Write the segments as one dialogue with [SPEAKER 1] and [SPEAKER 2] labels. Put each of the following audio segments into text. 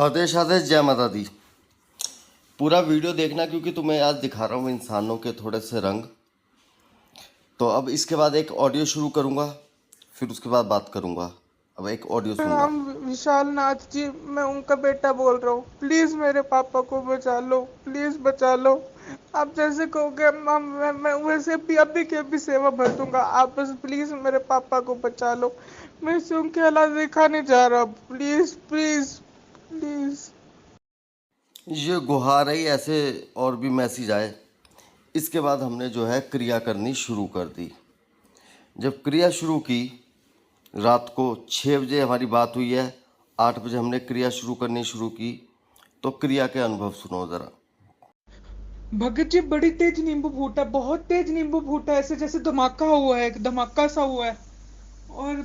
[SPEAKER 1] आदेश आदेश जय माता दी। पूरा वीडियो देखना क्योंकि तुम्हें आज दिखा रहा हूँ इंसानों के थोड़े से रंग। तो अब इसके बाद एक ऑडियो शुरू करूँगा, फिर उसके बाद बात करूँगा। अब एक ऑडियो सुनना।
[SPEAKER 2] नाम विशाल नाथ जी, मैं उनका बेटा बोल रहा हूँ। प्लीज मेरे पापा को बचा लो, प्लीज बचा लो। आप जैसे कहोगे मैं वैसे भी अभी के अभी सेवा भर दूंगा। आप बस प्लीज मेरे पापा को बचा लो। मैं से उनके हालात देखा नहीं जा रहा। Please please please.
[SPEAKER 1] ये गुहार है, ऐसे और भी मैसेज आए। इसके बाद हमने जो है क्रिया करनी शुरू कर दी। जब क्रिया शुरू की, रात को 6 बजे हमारी बात हुई है, 8 बजे हमने क्रिया शुरू करनी शुरू की। तो क्रिया के अनुभव सुनो ज़रा।
[SPEAKER 2] भगत जी, बड़ी तेज नींबू फूटा, बहुत तेज नींबू फूटा, ऐसे जैसे धमाका हुआ है, एक धमाका सा हुआ है। और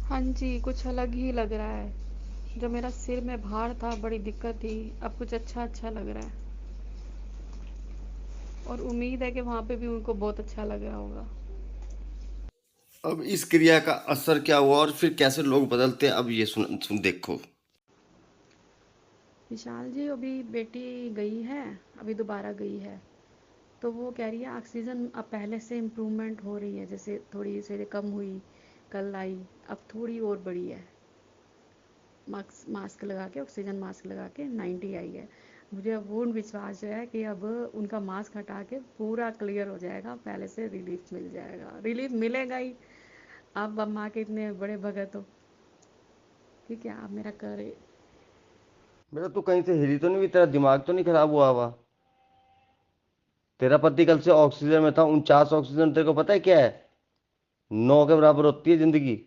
[SPEAKER 3] हाँ जी, कुछ अलग ही लग रहा है। जो मेरा सिर में भार था, बड़ी दिक्कत थी, अब कुछ अच्छा अच्छा लग रहा है। और उम्मीद है कि वहाँ पे भी उनको बहुत अच्छा लग रहा होगा।
[SPEAKER 1] अब इस क्रिया का असर क्या हुआ और फिर कैसे लोग बदलते हैं, अब ये सुन देखो।
[SPEAKER 3] विशाल जी, अभी बेटी गई है, अभी दोबारा गई है। तो वो कह रही है ऑक्सीजन अब पहले से इम्प्रूवमेंट हो रही है, जैसे थोड़ी से कम हुई, कल आई, अब थोड़ी और बढ़ी है। मास्क मास्क लगा के, ऑक्सीजन मास्क लगा के 90 आई है। मुझे अब पूर्ण विश्वास है कि अब उनका मास्क हटा के पूरा क्लियर हो जाएगा, पहले से रिलीफ मिल जाएगा, रिलीफ मिलेगा ही। आप माँ के इतने बड़े भगत हो, ठीक है, आप मेरा करे।
[SPEAKER 1] मेरा तो कहीं से हिली तो नहीं हुई, तेरा दिमाग तो नहीं खराब हुआ हुआ? तेरा पति कल से ऑक्सीजन में था, 49 ऑक्सीजन, तेरे को पता है क्या है? 9 के बराबर होती है जिंदगी।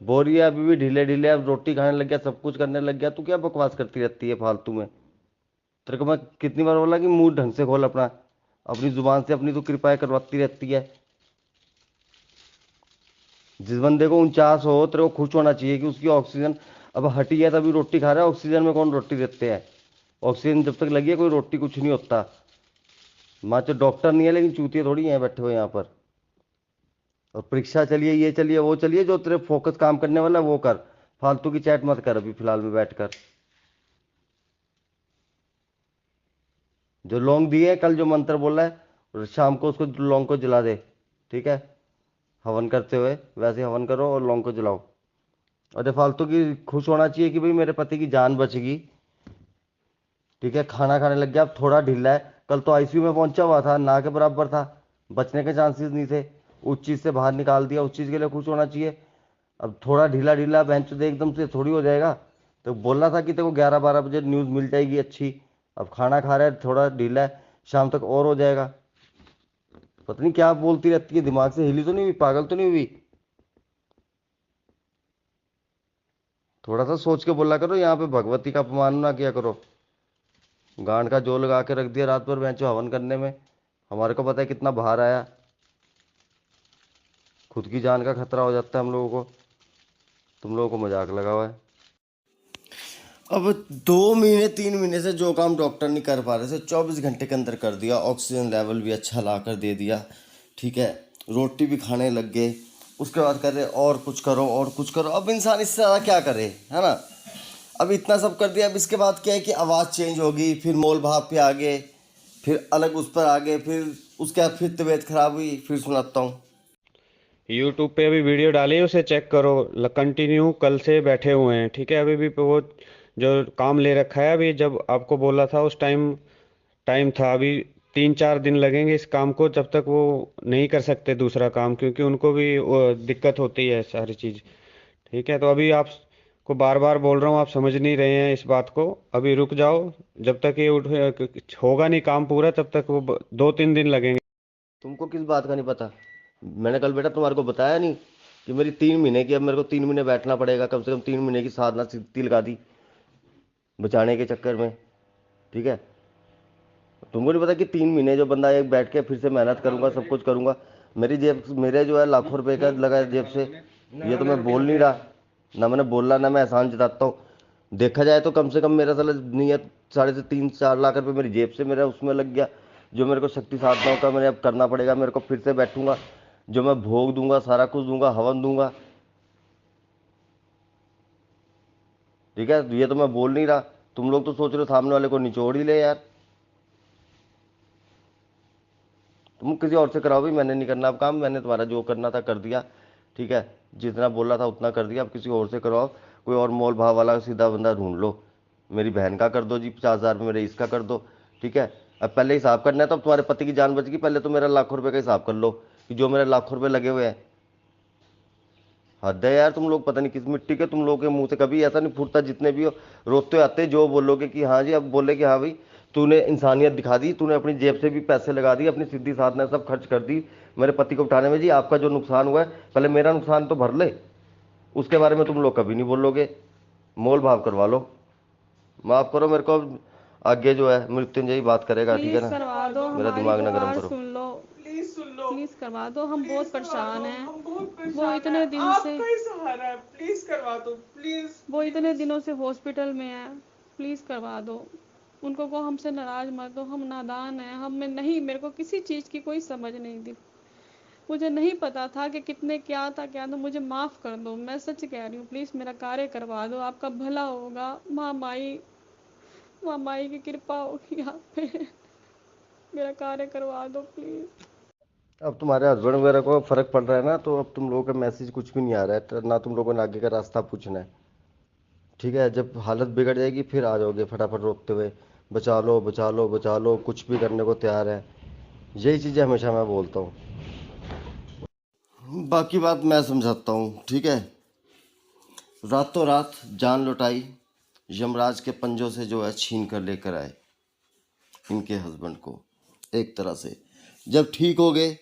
[SPEAKER 1] बोल रही है अभी भी ढीले ढीले, अब रोटी खाने लग गया, सब कुछ करने लग गया। तू क्या बकवास करती रहती है फालतू में? तेरे को मैं कितनी बार बोला कि मुंह ढंग से खोल अपना, अपनी जुबान से अपनी तो कृपाएं करवाती रहती है। जिस बंदे को 49 हो, तेरे को खुश होना चाहिए कि उसकी ऑक्सीजन अब हटी है, तभी रोटी खा रहा है। ऑक्सीजन में कौन रोटी देते हैं? ऑक्सीजन जब तक लगी है कोई रोटी कुछ नहीं होता। माँ तो डॉक्टर नहीं है, लेकिन चूतिए थोड़ी हैं बैठे हुए यहाँ पर। और परीक्षा चलिए, ये चलिए, वो चलिए, जो तेरे फोकस काम करने वाला है वो कर। फालतू की चैट मत कर अभी फिलहाल में बैठ कर। जो लौंग दिए है, कल जो मंत्र बोला है, और शाम को उसको लौंग को जला दे, ठीक है? हवन करते हुए वैसे हवन करो और लौंग को जलाओ। और ये फालतू की खुश होना चाहिए कि भाई मेरे पति की जान बच गई, ठीक है? खाना खाने लग गया, अब थोड़ा ढीला है। कल तो आईसीयू में पहुंचा हुआ था, ना के बराबर था, बचने के चांसेस नहीं थे। उस चीज से बाहर निकाल दिया, उस चीज के लिए खुश होना चाहिए। अब थोड़ा ढीला ढीला बेंच दे एकदम से थोड़ी हो जाएगा। तो बोलना था कि तेरे को 11-12 बजे न्यूज़ मिल जाएगी अच्छी। अब खाना खा रहा है, थोड़ा ढीला है, शाम तक और हो जाएगा। पता नहीं क्या बोलती रहती है, दिमाग से हिली तो नहीं हुई, पागल तो नहीं हुई? थोड़ा सा सोच के बोला करो, यहाँ पे भगवती का अपमान ना किया करो। गांड का जोर लगा के रख दिया रात भर बेंचो हवन करने में। हमारे को पता है कितना बाहर आया, खुद की जान का खतरा हो जाता है हम लोगों को। तुम लोगों को मजाक लगा हुआ है। अब 2 महीने 3 महीने से जो काम डॉक्टर नहीं कर पा रहे थे, 24 घंटे के अंदर कर दिया। ऑक्सीजन लेवल भी अच्छा ला कर दे दिया, ठीक है? रोटी भी खाने लग गए। उसके बाद कर रहे और कुछ करो और कुछ करो। अब इंसान इससे ज़्यादा क्या करे, है ना? अब इतना सब कर दिया, अब इसके बाद क्या है कि आवाज़ चेंज होगी, फिर मोल भाव पे आ गए, फिर अलग उस पर आ गए, फिर उसके बाद फिर तबीयत खराब हुई। फिर सुनाता हूँ।
[SPEAKER 4] यूट्यूब पे अभी वीडियो डाली है, उसे चेक करो। कंटिन्यू कल से बैठे हुए हैं, ठीक है? अभी भी वो जो काम ले रखा है, अभी जब आपको बोला था उस टाइम टाइम था। अभी 3-4 दिन लगेंगे इस काम को, जब तक वो नहीं कर सकते दूसरा काम, क्योंकि उनको भी वो दिक्कत होती है सारी चीज़, ठीक है? तो अभी आप को बार बार बोल रहा हूँ, आप समझ नहीं रहे हैं इस बात को। अभी रुक जाओ, जब तक ये होगा नहीं काम पूरा, तब तक वो 2-3 दिन लगेंगे।
[SPEAKER 1] तुमको किस बात का नहीं पता? मैंने कल बेटा तुम्हारे को बताया नहीं कि मेरी 3 महीने की, अब मेरे को 3 महीने बैठना पड़ेगा, कम से कम 3 महीने की साधना सिद्धि लगा दी बचाने के चक्कर में, ठीक है? तुमको नहीं पता कि 3 महीने जो बंदा एक बैठ के फिर से मेहनत करूंगा, सब कुछ करूंगा, मेरी जेब, मेरे जो है लाखों रुपए का लगा है जेब से। ये तो मैं बोल नहीं रहा, ना मैंने बोला, ना मैं एहसान जताता हूँ। देखा जाए तो कम से कम मेरा साला नियत 3.5-4 लाख रुपए मेरी जेब से मेरा उसमें लग गया। जो मेरे को शक्ति साधनाओं का मैंने अब करना पड़ेगा, मेरे को फिर से बैठूंगा, जो मैं भोग दूंगा, सारा कुछ दूंगा, हवन दूंगा। ठीक है, ये तो मैं बोल नहीं रहा, तुम लोग तो सोच रहे हो सामने वाले को निचोड़ ही ले यार। तुम किसी और से कराओ भी, मैंने नहीं करना अब काम, मैंने तुम्हारा जो करना था कर दिया। ठीक है, जितना बोला था उतना कर दिया, अब किसी और से करवाओ, कोई और मोल भाव वाला सीधा बंदा ढूंढ लो। मेरी बहन का कर दो जी 50,000 में, मेरे इसका कर दो। ठीक है, अब पहले हिसाब करना है तो अब तुम्हारे पति की जान बच गई, पहले तो मेरा लाखों रुपए का हिसाब कर लो कि जो मेरे लाखों रुपए लगे हुए हैं। हद है यार, तुम लोग पता नहीं किस मिट्टी के, तुम लोगों के मुंह से कभी ऐसा नहीं फूटता, जितने भी हो रोते आते जो बोलोगे कि हाँ जी, अब बोले कि हाँ भाई तूने इंसानियत दिखा दी, तूने अपनी जेब से भी पैसे लगा दिए, अपनी सिद्धि साधना सब खर्च कर दी मेरे पति को उठाने में। जी आपका जो नुकसान हुआ है पहले मेरा नुकसान तो भर ले, उसके बारे में तुम लोग कभी नहीं बोलोगे। मोल भाव करवा लो, माफ करो मेरे को, आगे जो है मृत्युंजय बात करेगा, ठीक है
[SPEAKER 3] प्लीज
[SPEAKER 1] ना,
[SPEAKER 3] करवा दो,
[SPEAKER 1] मेरा
[SPEAKER 3] हमारी
[SPEAKER 1] दिमाग ना गर्म
[SPEAKER 3] पुकार
[SPEAKER 1] करो।
[SPEAKER 3] सुन लो,
[SPEAKER 2] प्लीज सुन लो,
[SPEAKER 3] प्लीज करवा दो, हम बहुत
[SPEAKER 2] प्लीज करवा
[SPEAKER 3] परेशान
[SPEAKER 2] दो,
[SPEAKER 3] हैं।
[SPEAKER 2] हम बहुत
[SPEAKER 3] वो
[SPEAKER 2] परेशान
[SPEAKER 3] इतने
[SPEAKER 2] हैं,
[SPEAKER 3] दिन
[SPEAKER 2] आपका
[SPEAKER 3] से
[SPEAKER 2] ही सहारा है, प्लीज करवा दो प्लीज।
[SPEAKER 3] वो इतने दिनों से हॉस्पिटल में है, प्लीज करवा दो। उनको को हमसे नाराज मत दो, हम नादान हैं, हमें नहीं, मेरे को किसी चीज़ की कोई समझ नहीं थी, मुझे नहीं पता था कि कितने क्या था क्या था, मुझे माफ़ कर दो, मैं सच कह रही हूँ, प्लीज़ मेरा कार्य करवा दो, आपका भला होगा। माँ माई की कृपा होगी आप पे, मेरा कार्य करवा दो प्लीज़।
[SPEAKER 1] अब तुम्हारे हस्बैंड वगैरह को फर्क पड़ रहा है ना, तो अब तुम लोगों का मैसेज कुछ भी नहीं आ रहा है ना, तुम लोगों ने आगे का रास्ता पूछना है। ठीक है, जब हालत बिगड़ जाएगी फिर आ जाओगे फटाफट रोकते हुए, बचा लो बचा लो बचा लो, कुछ भी करने को तैयार है। यही चीज़ें हमेशा मैं बोलता हूँ, बाकी बात मैं समझाता हूँ। ठीक है, रातों रात जान लौटाई, यमराज के पंजों से जो है छीन कर लेकर आए इनके हस्बैंड को एक तरह से। जब ठीक हो गए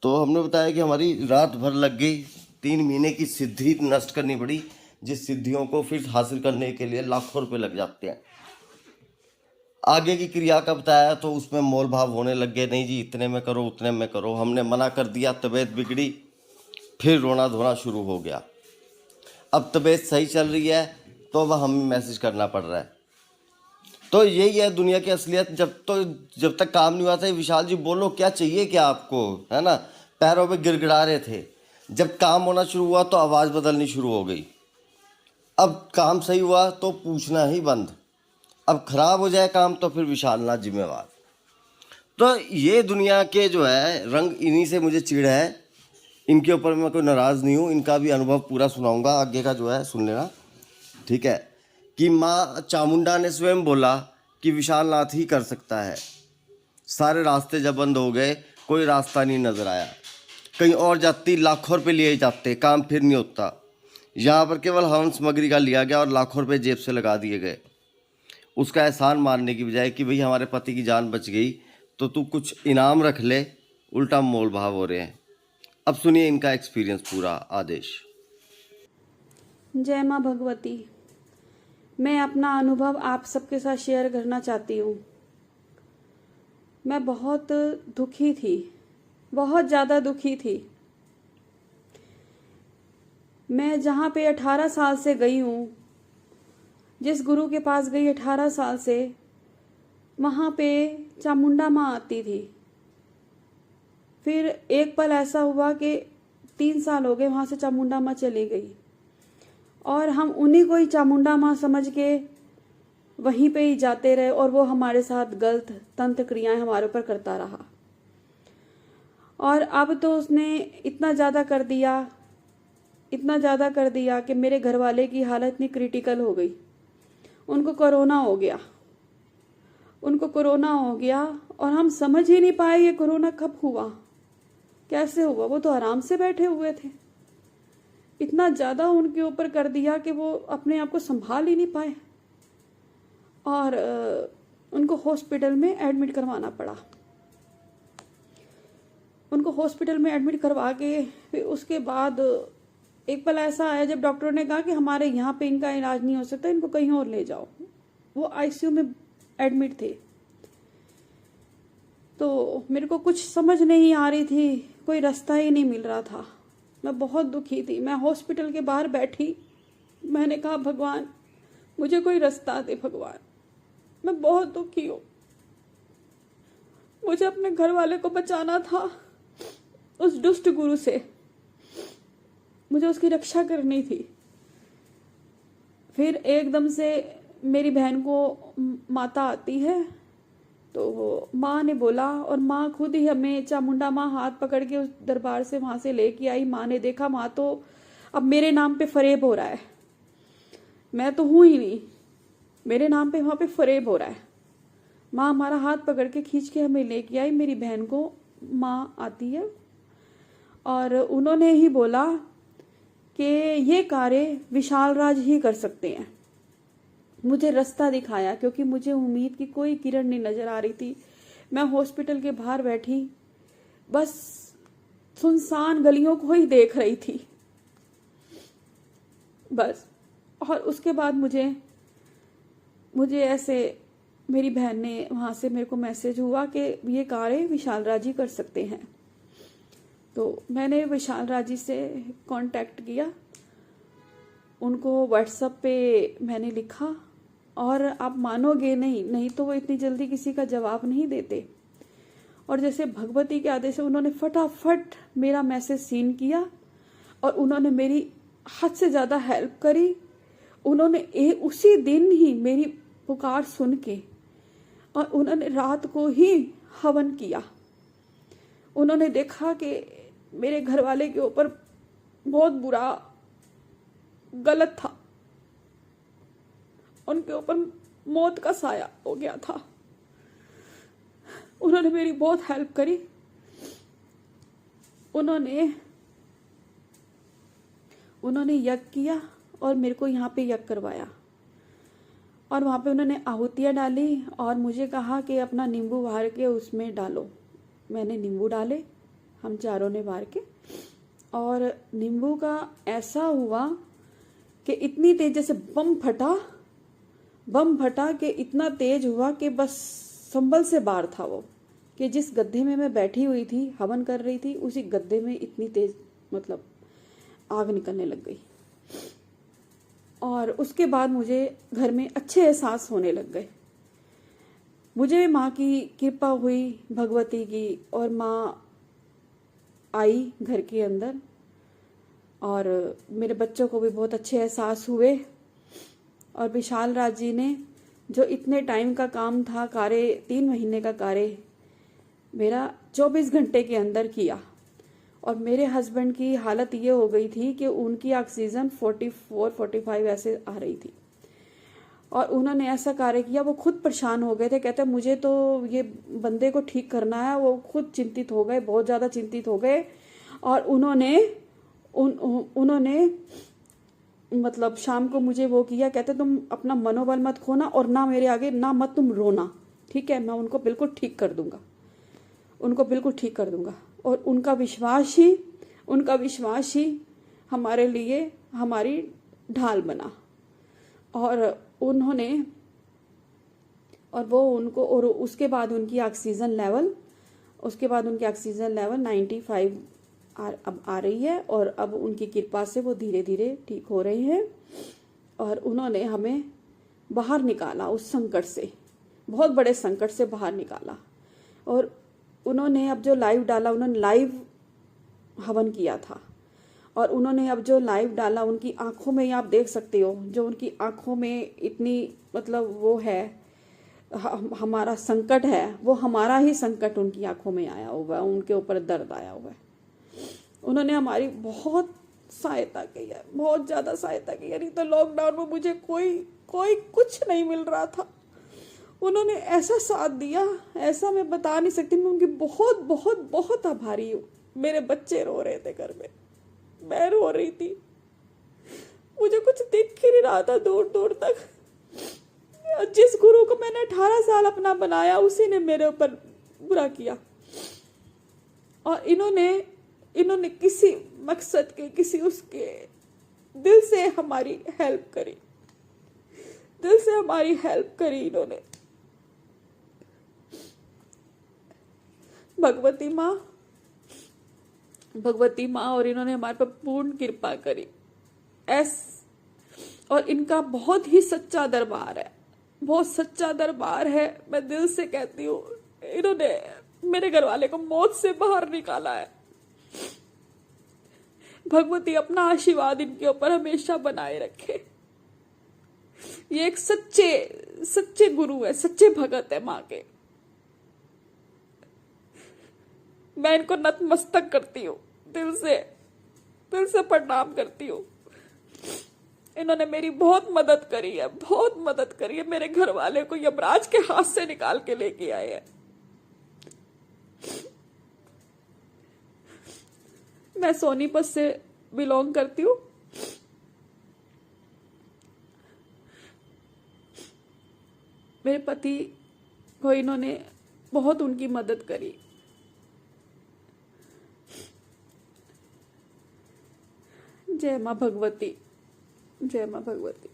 [SPEAKER 1] तो हमने बताया कि हमारी रात भर लग गई, 3 महीने की सिद्धि नष्ट करनी पड़ी, जिस सिद्धियों को फिर हासिल करने के लिए लाखों रुपए लग जाते हैं। आगे की क्रिया का बताया तो उसमें मोल भाव होने लग गए, नहीं जी इतने में करो उतने में करो, हमने मना कर दिया, तबीयत बिगड़ी, फिर रोना धोना शुरू हो गया। अब तबीयत सही चल रही है तो वह हमें मैसेज करना पड़ रहा है। तो यही है दुनिया की असलियत, जब तक काम नहीं हुआ था। विशाल जी बोलो क्या चाहिए क्या आपको, है ना, पैरों पे गिड़गिड़ा रहे थे। जब काम होना शुरू हुआ तो आवाज़ बदलनी शुरू हो गई। अब काम सही हुआ तो पूछना ही बंद, अब खराब हो जाए काम तो फिर विशाल नाथ जिम्मेवार। तो ये दुनिया के जो है रंग, इन्हीं से मुझे चिढ़ है, इनके ऊपर मैं कोई नाराज़ नहीं हूँ, इनका भी अनुभव पूरा सुनाऊंगा, आगे का जो है सुन लेना। ठीक है, कि माँ चामुंडा ने स्वयं बोला कि विशाल नाथ ही कर सकता है। सारे रास्ते जब बंद हो गए, कोई रास्ता नहीं नज़र आया, कहीं और जाती लाखों रुपये लिए जाते, काम फिर नहीं होता। यहाँ पर केवल हवन सामग्री का लिया गया और लाखों रुपये जेब से लगा दिए गए। उसका एहसान मानने की बजाय कि भाई हमारे पति की जान बच गई तो तू कुछ इनाम रख ले, उल्टा मोल भाव हो रहे हैं। अब सुनिए इनका एक्सपीरियंस पूरा। आदेश।
[SPEAKER 3] जय माँ भगवती, मैं अपना अनुभव आप सबके साथ शेयर करना चाहती हूँ। मैं बहुत दुखी थी, बहुत ज़्यादा दुखी थी। मैं जहाँ पे 18 साल से गई हूँ, जिस गुरु के पास गई 18 साल से, वहाँ पे चामुंडा माँ आती थी। फिर एक पल ऐसा हुआ कि 3 साल हो गए वहाँ से चामुंडा माँ चली गई, और हम उन्हीं को ही चामुंडा माँ समझ के वहीं पे ही जाते रहे, और वो हमारे साथ गलत तंत्र क्रियाएं हमारे ऊपर करता रहा। और अब तो उसने इतना ज़्यादा कर दिया, इतना ज़्यादा कर दिया कि मेरे घर वाले की हालत इतनी क्रिटिकल हो गई। उनको कोरोना हो गया, उनको कोरोना हो गया, और हम समझ ही नहीं पाए ये कोरोना कब हुआ, कैसे हुआ। वो तो आराम से बैठे हुए थे, इतना ज़्यादा उनके ऊपर कर दिया कि वो अपने आप को संभाल ही नहीं पाए, और उनको हॉस्पिटल में एडमिट करवाना पड़ा। उनको हॉस्पिटल में एडमिट करवा के फिर उसके बाद एक पल ऐसा आया जब डॉक्टरों ने कहा कि हमारे यहाँ पे इनका इलाज नहीं हो सकता, इनको कहीं और ले जाओ। वो आईसीयू में एडमिट थे। तो मेरे को कुछ समझ नहीं आ रही थी, कोई रास्ता ही नहीं मिल रहा था। मैं बहुत दुखी थी। मैं हॉस्पिटल के बाहर बैठी, मैंने कहा भगवान मुझे कोई रास्ता दे, भगवान मैं बहुत दुखी हूँ। मुझे अपने घर वाले को बचाना था उस दुष्ट गुरु से, मुझे उसकी रक्षा करनी थी।
[SPEAKER 5] फिर एकदम से मेरी बहन को माता आती है, तो माँ ने बोला, और माँ खुद ही हमें चामुंडा माँ हाथ पकड़ के उस दरबार से वहाँ से लेके आई। माँ ने देखा, माँ तो अब मेरे नाम पे फरेब हो रहा है, मैं तो हूँ ही नहीं, मेरे नाम पे वहाँ पे फरेब हो रहा है। माँ हमारा हाथ पकड़ के खींच के हमें लेके आई। मेरी बहन को माँ आती है और उन्होंने ही बोला कि ये कार्य विशाल राज ही कर सकते हैं। मुझे रास्ता दिखाया, क्योंकि मुझे उम्मीद की कोई किरण नहीं नजर आ रही थी। मैं हॉस्पिटल के बाहर बैठी बस सुनसान गलियों को ही देख रही थी बस। और उसके बाद मुझे ऐसे मेरी बहन ने वहां से मेरे को मैसेज हुआ कि ये कार्य विशाल राज ही कर सकते हैं। तो मैंने विशाल राज जी से कांटेक्ट किया, उनको व्हाट्सएप पे मैंने लिखा, और आप मानोगे नहीं तो वो इतनी जल्दी किसी का जवाब नहीं देते। और जैसे भगवती के आदेश से उन्होंने फटाफट मेरा मैसेज सीन किया और उन्होंने मेरी हद से ज़्यादा हेल्प करी। उन्होंने उसी दिन ही मेरी पुकार सुन के और उन्होंने रात को ही हवन किया। उन्होंने देखा कि मेरे घर वाले के ऊपर बहुत बुरा गलत था, उनके ऊपर मौत का साया हो गया था। उन्होंने मेरी बहुत हेल्प करी। उन्होंने यज्ञ किया और मेरे को यहाँ पे यज्ञ करवाया, और वहाँ पे उन्होंने आहुतियाँ डाली और मुझे कहा कि अपना नींबू वार के उसमें डालो। मैंने नींबू डाले, हम चारों ने वार के, और नींबू का ऐसा हुआ कि इतनी तेज जैसे बम फटा कि इतना तेज हुआ कि बस संभल से बाहर था वो, कि जिस गड्ढे में मैं बैठी हुई थी हवन कर रही थी उसी गड्ढे में इतनी तेज मतलब आग निकलने लग गई। और उसके बाद मुझे घर में अच्छे एहसास होने लग गए। मुझे माँ की कृपा हुई, भगवती की, और माँ आई घर के अंदर, और मेरे बच्चों को भी बहुत अच्छे एहसास हुए। और विशाल राज जी ने जो इतने टाइम का काम था, कार्य 3 महीने का कार्य मेरा 24 घंटे के अंदर किया। और मेरे हस्बैंड की हालत ये हो गई थी कि उनकी ऑक्सीजन 44-45 ऐसे आ रही थी, और उन्होंने ऐसा कार्य किया, वो खुद परेशान हो गए थे। कहते मुझे तो ये बंदे को ठीक करना है। वो खुद चिंतित हो गए, बहुत ज़्यादा चिंतित हो गए। और उन्होंने मतलब शाम को मुझे वो किया, कहते तुम अपना मनोबल मत खोना और ना मेरे आगे ना मत तुम रोना, ठीक है, मैं उनको बिल्कुल ठीक कर दूंगा, उनको बिल्कुल ठीक कर दूंगा। और उनका विश्वास ही हमारे लिए हमारी ढाल बना। और उसके बाद उनकी ऑक्सीजन लेवल 95 अब आ रही है, और अब उनकी कृपा से वो धीरे धीरे ठीक हो रही हैं। और उन्होंने हमें बाहर निकाला उस संकट से, बहुत बड़े संकट से बाहर निकाला। और उन्होंने अब जो लाइव डाला, उन्होंने लाइव हवन किया था, और उन्होंने अब जो लाइव डाला उनकी आंखों में, आप देख सकते हो, जो उनकी आंखों में इतनी मतलब वो है, हमारा संकट है, वो हमारा ही संकट उनकी आंखों में आया हुआ है, उनके ऊपर दर्द आया हुआ है। उन्होंने हमारी बहुत सहायता की है, बहुत ज़्यादा सहायता की है। नहीं तो लॉकडाउन में मुझे कोई कुछ नहीं मिल रहा था। उन्होंने ऐसा साथ दिया, ऐसा मैं बता नहीं सकती। मैं उनकी बहुत बहुत बहुत आभारी हूँ। मेरे बच्चे रो रहे थे घर में, मैं रो रही थी, मुझे कुछ दिख ही नहीं रहा था दूर दूर तक। जिस गुरु को मैंने 18 साल अपना बनाया, उसी ने मेरे ऊपर बुरा किया। और इन्होंने किसी मकसद के, किसी उसके दिल से हमारी हेल्प करी, दिल से हमारी हेल्प करी इन्होंने। भगवती माँ और इन्होंने हमारे पर पूर्ण कृपा करी। और इनका बहुत ही सच्चा दरबार है, बहुत सच्चा दरबार है। मैं दिल से कहती हूँ, इन्होंने मेरे घर वाले को मौत से बाहर निकाला है। भगवती अपना आशीर्वाद इनके ऊपर हमेशा बनाए रखे। ये एक सच्चे सच्चे गुरु है, सच्चे भगत है माँ के। मैं इनको नतमस्तक करती हूँ, दिल से प्रणाम करती हूँ। इन्होंने मेरी बहुत मदद करी है, बहुत मदद करी है। मेरे घर वाले को यमराज के हाथ से निकाल के लेके आए हैं। मैं सोनीपत से बिलोंग करती हूँ। मेरे पति को इन्होंने बहुत उनकी मदद करी। जय माँ भगवती, जय माँ भगवती।